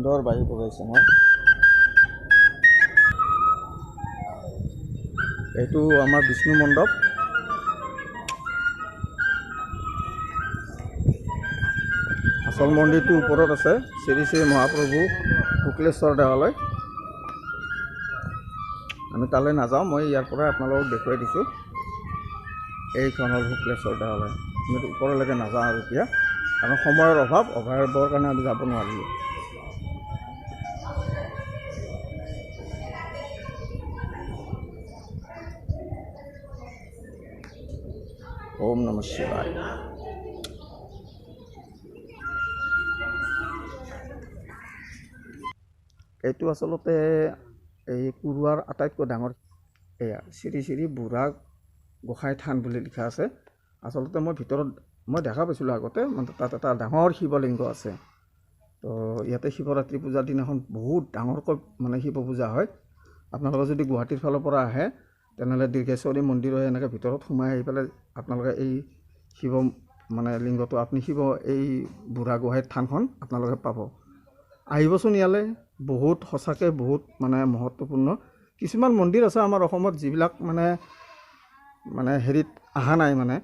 সুন্দৰ বায়ু বগাইছে নহয়। এইটো আমাৰ বিষ্ণু মণ্ডপ। আচল মন্দিৰটো ওপৰত আছে, শ্ৰী শ্ৰী মহাপ্ৰভু শুক্লেশ্বৰ দেৱালয়। আমি তালৈ নাযাওঁ, মই ইয়াৰ পৰা আপোনালোকক দেখুৱাই দিছোঁ। এইখন হ'ল শুক্লেশ্বৰ দেৱালয়। আমি ওপৰলৈকে নাযাওঁ আৰু এতিয়া, কাৰণ সময়ৰ অভাৱৰ কাৰণে আমি যাব নোৱাৰিলোঁ। ওম নমঃ শিৱায়। এইটো আচলতে এই কুৰুৱাৰ আটাইতকৈ ডাঙৰ এয়া শ্ৰী শ্ৰী বুঢ়া গোঁসাই থান বুলি লিখা আছে। আচলতে মই ভিতৰত দেখা পাইছিলোঁ আগতে, মানে তাত এটা ডাঙৰ শিৱলিংগ আছে। তো ইয়াতে শিৱৰাত্ৰি পূজাৰ দিনাখন বহুত ডাঙৰকৈ মানে শিৱ পূজা হয়। আপোনালোকে যদি গুৱাহাটীৰ ফালৰ পৰা আহে তেনেহ'লে দীৰ্ঘেশ্বৰী মন্দিৰৰ এনেকৈ ভিতৰত সোমাই আহি পেলাই আপোনালোকে এই শিৱ মানে লিংগটো আপুনি এই বুঢ়া গোঁসাই থানখন আপোনালোকে পাব। আহিবচোন ইয়ালৈ, বহুত সঁচাকৈ বহুত মানে মহত্বপূৰ্ণ কিছুমান মন্দিৰ আছে আমাৰ অসমত যিবিলাক মানে হেৰিত অহা নাই, মানে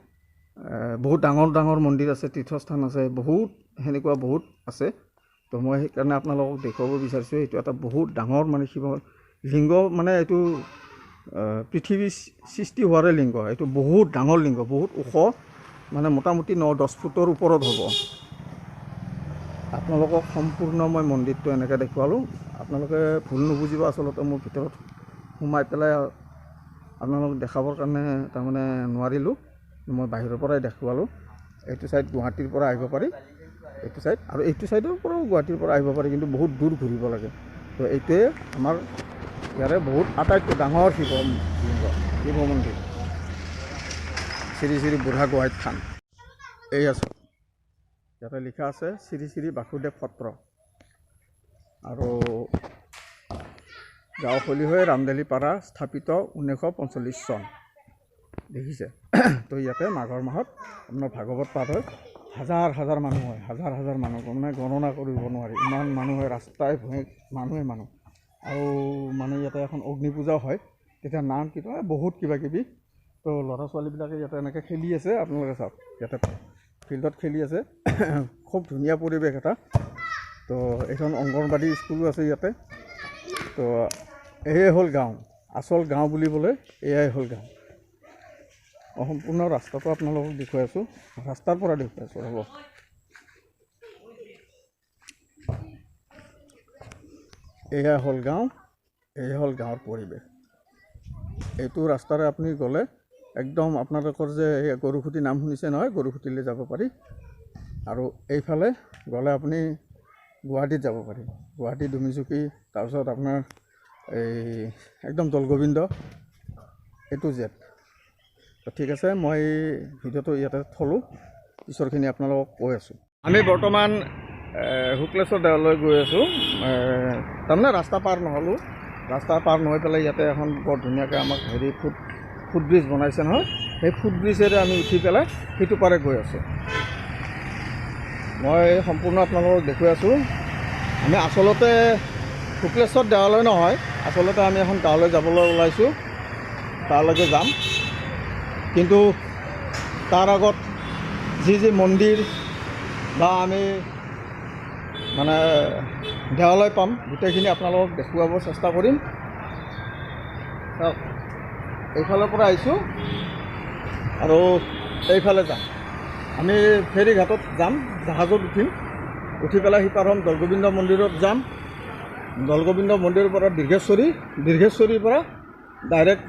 বহুত ডাঙৰ ডাঙৰ মন্দিৰ আছে, তীৰ্থস্থান আছে, বহুত সেনেকুৱা বহুত আছে। তো মই সেইকাৰণে আপোনালোকক দেখুৱাব বিচাৰিছোঁ, এইটো এটা বহুত ডাঙৰ মানে শিৱ লিংগ, মানে এইটো পৃথিৱীৰ সৃষ্টি হোৱাৰে লিংগ। এইটো বহুত ডাঙৰ লিংগ, বহুত ওখ, মানে মোটামুটি 9-10 ফুটৰ ওপৰত হ'ব। আপোনালোকক সম্পূৰ্ণ মই মন্দিৰটো এনেকৈ দেখুৱালোঁ, আপোনালোকে ভুল নুবুজিব। আচলতে মোৰ ভিতৰত সোমাই পেলাই আপোনালোকক দেখাবৰ কাৰণে তাৰমানে নোৱাৰিলোঁ, মই বাহিৰৰ পৰাই দেখুৱালোঁ। এইটো ছাইড গুৱাহাটীৰ পৰা আহিব পাৰি, এইটো ছাইড, আৰু এইটো ছাইডৰ পৰাও গুৱাহাটীৰ পৰা আহিব পাৰি, কিন্তু বহুত দূৰ ঘূৰিব লাগে। তো এইটোৱে আমাৰ ইয়াৰে বহুত আটাইতকৈ ডাঙৰ শিৱ মন্দিৰ, শ্ৰী শ্ৰী বুঢ়া গোঁসাই থান। এই আছে, ইয়াতে লিখা আছে শ্ৰী শ্ৰী বাসুদেৱ সত্ৰ, আৰু গাঁও খলিহৈ ৰামদেলি পাৰা, স্থাপিত 1945 চন। দেখিছে? তো ইয়াতে মাঘৰ মাহত আপোনাৰ ভাগৱত পাঠ হয়, হাজাৰ হাজাৰ মানুহ হয়, হাজাৰ হাজাৰ মানুহ, মানে গণনা কৰিব নোৱাৰি, ইমান মানুহ হয়, ৰাস্তাই ভূঞে মানুহ। আৰু মানে ইয়াতে এখন অগ্নি পূজাও হয়, তেতিয়া নাম কীৰ্তন বহুত কিবা কিবি। তো ল'ৰা ছোৱালীবিলাকে ইয়াতে এনেকৈ খেলি আছে, আপোনালোকে চাওক, ইয়াতে ফিল্ডত খেলি আছে, খুব ধুনীয়া পৰিৱেশ এটা। তো এইখন অংগনবাদী স্কুলো আছে ইয়াতে। তো এয়াই হ'ল গাঁও, আচল গাঁও বুলিবলৈ এয়াই হ'ল গাঁও। সম্পূৰ্ণ ৰাস্তাটো আপোনালোকক দেখুৱাই আছোঁ, ৰাস্তাৰ পৰা দেখুৱাই আছোঁ। হ'ব, এয়া হ'ল গাঁও, এয়া হ'ল গাঁৱৰ পৰিৱেশ। এইটো ৰাস্তাৰে আপুনি গ'লে একদম আপোনালোকৰ যে এই গৰুখুটি নাম শুনিছে নহয়, গৰুখুটিলৈ যাব পাৰি। আৰু এইফালে গ'লে আপুনি গুৱাহাটীত যাব পাৰি, গুৱাহাটী ডুমিচুকি, তাৰপিছত আপোনাৰ এই একদম দৌলগোবিন্দ, এইটো জেড। ঠিক আছে, মই ভিডিঅ'টো ইয়াতে থলোঁ, পিছৰখিনি আপোনালোকক কৈ আছোঁ। আমি বৰ্তমান শুক্লেশ্বৰ দেৱালয় গৈ আছোঁ। তাৰমানে ৰাস্তা পাৰ নহ'লোঁ, ৰাস্তা পাৰ নহৈ পেলাই ইয়াতে এখন বৰ ধুনীয়াকৈ আমাক ফুটব্ৰিজ বনাইছে নহয়, সেই ফুটব্ৰিজেৰে আমি উঠি পেলাই সেইটো পাৰে গৈ আছোঁ। মই সম্পূৰ্ণ আপোনালোকক দেখুৱাই আছোঁ। আমি আচলতে শুক্লেশ্বৰ দেৱালয় নহয়, আচলতে আমি এখন গাঁৱলৈ যাবলৈ ওলাইছোঁ, তালৈকে যাম। কিন্তু তাৰ আগত যি মন্দিৰ বা আমি মানে দেৱালয় পাম, গোটেইখিনি আপোনালোকক দেখুৱাব চেষ্টা কৰিম। এইফালৰ পৰা আহিছোঁ আৰু এইফালে যাম, আমি ফেৰী ঘাটত যাম, জাহাজত উঠিম, উঠি পেলাই সিপাৰ হ'ম, দৌলগোবিন্দ মন্দিৰত যাম। দৌলগোবিন্দ মন্দিৰৰ পৰা দীৰ্ঘেশ্বৰীৰ পৰা ডাইৰেক্ট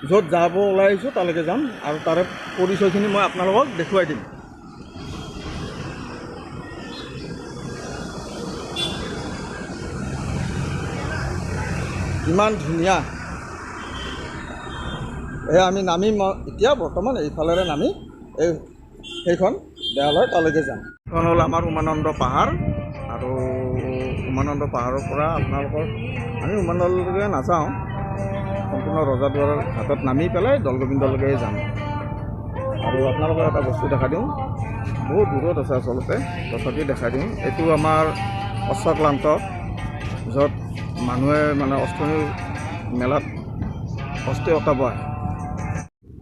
য'ত যাব ওলাই আহিছোঁ তালৈকে যাম, আৰু তাৰে পৰিচয়খিনি মই আপোনালোকক দেখুৱাই দিম। ইমান ধুনীয়া। আমি নামিম এতিয়া, বৰ্তমান এইফালেৰে নামি সেইখন দেৱালয় তালৈকে যাম। এইখন হ'ল আমাৰ উমানন্দ পাহাৰ, আৰু উমানন্দ পাহাৰৰ পৰা আমি উমানন্দলৈকে নাযাওঁ, সম্পূৰ্ণ ৰজাদ্বাৰৰ ঘাটত নামি পেলাই দৌলগোবিন্দলৈকে যাম। আৰু আপোনালোকক এটা বস্তু দেখা দিওঁ, বহুত দূৰত আছে আচলতে, তথাপি দেখাই দিওঁ। এইটো আমাৰ অশ্বক্লান্ত, য'ত মানুহে মানে অষ্টমী মেলাত অস্থি অতাব আহে।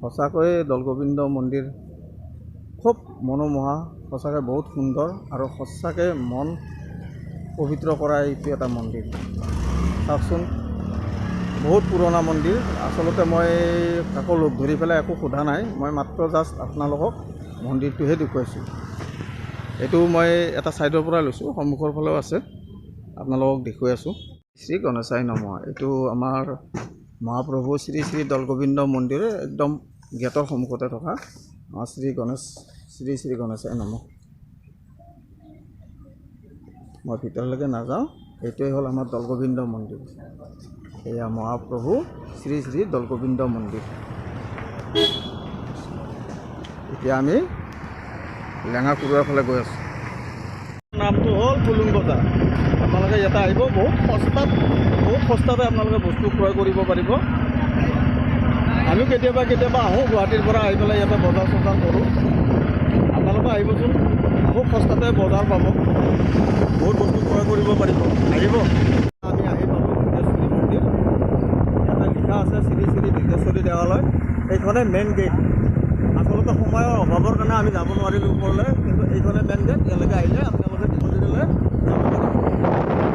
সঁচাকৈ দৌলগোবিন্দ মন্দিৰ খুব মনোমোহা, সঁচাকৈ বহুত সুন্দৰ আৰু সঁচাকৈ মন পবিত্ৰ কৰা এইটো এটা মন্দিৰ। চাওকচোন, বহুত পুৰণা মন্দিৰ। আচলতে মই কাকো লগ ধৰি পেলাই একো সোধা নাই, মই মাত্ৰ জাষ্ট আপোনালোকক মন্দিৰটোহে দেখুৱাইছোঁ। এইটো মই এটা ছাইডৰ পৰা লৈছোঁ, সন্মুখৰ ফালেও আছে, আপোনালোকক দেখুৱাই আছোঁ। শ্ৰী গণেশাই নমঃ। এইটো আমাৰ মহাপ্ৰভু শ্ৰী শ্ৰী দৌলগোবিন্দ মন্দিৰ একদম গেটৰ সন্মুখতে থকা শ্ৰী শ্ৰী গণেশাই নমঃ। মই ভিতৰলৈকে নাযাওঁ, এইটোৱে হ'ল আমাৰ দৌলগোবিন্দ মন্দিৰ। এয়া মহাপ্ৰভু শ্ৰী শ্ৰী দৌলগোবিন্দ মন্দিৰ। এতিয়া আমি লেঙা কুৰুৱাৰ ফালে গৈ আছোঁ। নামটো হ'ল ফুলুং বজাৰ। আপোনালোকে ইয়াতে আহিব, বহুত সস্তাতে আপোনালোকে বস্তু ক্ৰয় কৰিব পাৰিব। আমিও কেতিয়াবা আহোঁ গুৱাহাটীৰ পৰা আহি পেলাই ইয়াতে বজাৰ চজাৰ কৰোঁ। আপোনালোকে আহিবচোন, খুব সস্তাতে বজাৰ পাব, বহুত বস্তু ক্ৰয় কৰিব পাৰিব, আহিব। আমি আহি পালোঁ দীৰ্ঘেশ্বৰী মন্দিৰ। ইয়াতে লিখা আছে শ্ৰী শ্ৰী দীৰ্ঘেশ্বৰী দেৱালয়। এইখনে মেইন গেট। আচলতে সময়ৰ অভাৱৰ কাৰণে আমি যাব নোৱাৰিলোঁ ওপৰলৈ, কিন্তু এইখনে মেইন গেট। ইয়ালৈকে আহিলে আপোনালোকে মন্দিৰলৈ যাব পাৰিব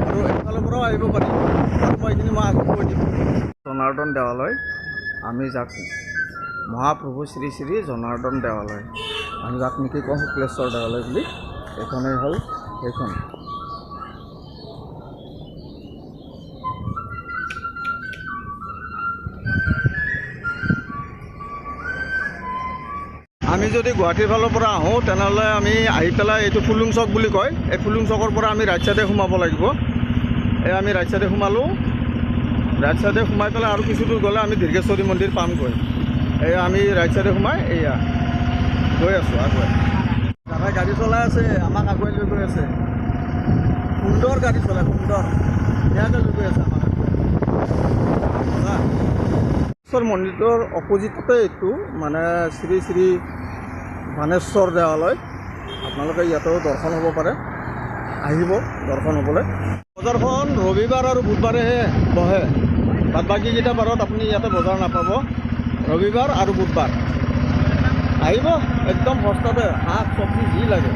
আৰু এইফালৰ পৰাও আহিব পাৰিব। আৰু মই এইখিনি আগত কৈ দিম। জনাৰ্দন দেৱালয়, আমি যাক মহাপ্ৰভু শ্ৰী শ্ৰী জনাৰ্দন দেৱালয়, আমি যাক নেকি কওঁ শুক্লেশ্বৰ দেৱালয় বুলি, এইখনেই হ'ল সেইখন। আমি যদি গুৱাহাটীৰ ফালৰ পৰা আহোঁ তেনেহ'লে আমি আহি পেলাই এইটো ফুলুং চক বুলি কয়, এই ফুলুং চকৰ পৰা আমি ৰাইট চাইডে সোমাব লাগিব। এই আমি ৰাইট চাইডে সোমালোঁ, ৰাইট চাইডে সোমাই পেলাই আৰু কিছু দূৰ গ'লে আমি দীৰ্ঘেশ্বৰী মন্দিৰ পামগৈ। এয়া আমি ৰাইট চাইডে সোমাই এয়া গৈ আছোঁ আগুৱাই। দাদাই গাড়ী চলাই আছে, আমাক আগুৱাই লৈ গৈ আছে। সুন্দৰ গাড়ী চলাই, সুন্দৰ ধুনীয়াকৈ লৈ গৈ আছে আমাক আগুৱাই। মন্দিৰটোৰ অপজিটতে এইটো মানে শ্ৰী শ্ৰী বাণেশ্বৰ দেৱালয়। আপোনালোকে ইয়াতেও দৰ্শন হ'ব পাৰে, আহিব দৰ্শন হ'বলৈ। বজাৰখন ৰবিবাৰ আৰু বুধবাৰেহে বহে, বাদ বাকীকেইটা বাৰত আপুনি ইয়াতে বজাৰ নাপাব। ৰবিবাৰ আৰু বুধবাৰ আহিব, একদম সস্তাতে শাক চব্জি যি লাগে